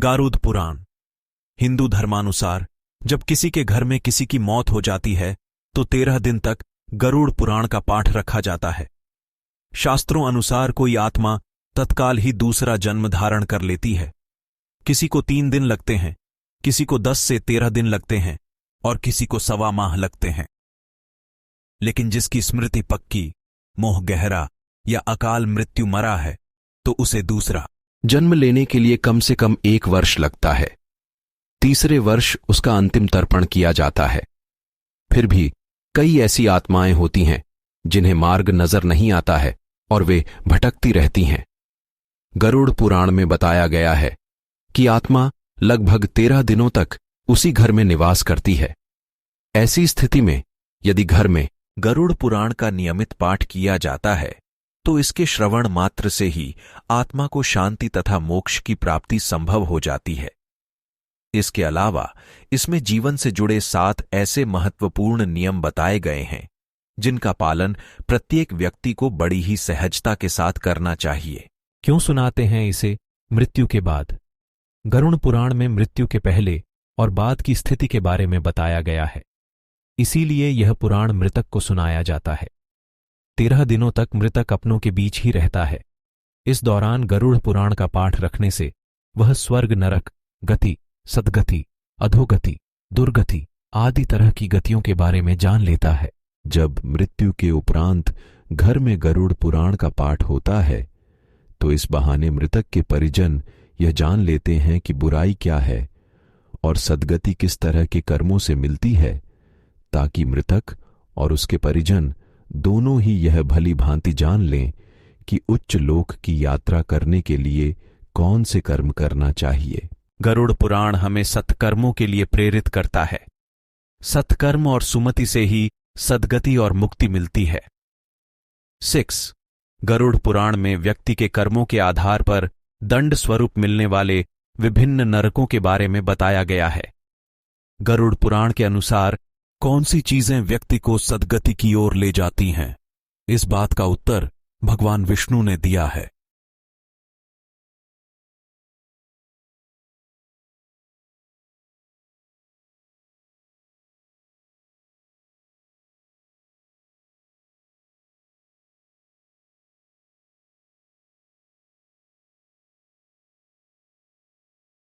गारुड़ पुराण। हिंदू धर्मानुसार जब किसी के घर में किसी की मौत हो जाती है तो 13 दिन तक गरुड़ पुराण का पाठ रखा जाता है। शास्त्रों अनुसार कोई आत्मा तत्काल ही दूसरा जन्म धारण कर लेती है। किसी को 3 दिन लगते हैं, किसी को 10 से 13 दिन लगते हैं और किसी को 1.25 माह लगते हैं। लेकिन जिसकी स्मृति पक्की, मोह गहरा या अकाल मृत्यु मरा है तो उसे दूसरा जन्म लेने के लिए कम से कम 1 वर्ष लगता है। तीसरे वर्ष उसका अंतिम तर्पण किया जाता है। फिर भी कई ऐसी आत्माएं होती हैं जिन्हें मार्ग नजर नहीं आता है और वे भटकती रहती हैं। गरुड़ पुराण में बताया गया है कि आत्मा लगभग 13 दिनों तक उसी घर में निवास करती है। ऐसी स्थिति में यदि घर में गरुड़ पुराण का नियमित पाठ किया जाता है तो इसके श्रवण मात्र से ही आत्मा को शांति तथा मोक्ष की प्राप्ति संभव हो जाती है। इसके अलावा इसमें जीवन से जुड़े 7 ऐसे महत्वपूर्ण नियम बताए गए हैं जिनका पालन प्रत्येक व्यक्ति को बड़ी ही सहजता के साथ करना चाहिए। क्यों सुनाते हैं इसे मृत्यु के बाद? गरुड़ पुराण में मृत्यु के पहले और बाद की स्थिति के बारे में बताया गया है। इसीलिए यह पुराण मृतक को सुनाया जाता है। 13 दिनों तक मृतक अपनों के बीच ही रहता है। इस दौरान गरुड़ पुराण का पाठ रखने से वह स्वर्ग, नरक, गति, सद्गति, अधोगति, दुर्गति आदि तरह की गतियों के बारे में जान लेता है। जब मृत्यु के उपरांत घर में गरुड़ पुराण का पाठ होता है तो इस बहाने मृतक के परिजन यह जान लेते हैं कि बुराई क्या है और सद्गति किस तरह के कर्मों से मिलती है, ताकि मृतक और उसके परिजन दोनों ही यह भली भांति जान लें कि उच्च लोक की यात्रा करने के लिए कौन से कर्म करना चाहिए। गरुड़ पुराण हमें सत्कर्मों के लिए प्रेरित करता है। सत्कर्म और सुमति से ही सद्गति और मुक्ति मिलती है। 6. गरुड़ पुराण में व्यक्ति के कर्मों के आधार पर दंड स्वरूप मिलने वाले विभिन्न नरकों के बारे में बताया गया है। गरुड़ पुराण के अनुसार कौन सी चीजें व्यक्ति को सद्गति की ओर ले जाती हैं, इस बात का उत्तर भगवान विष्णु ने दिया है।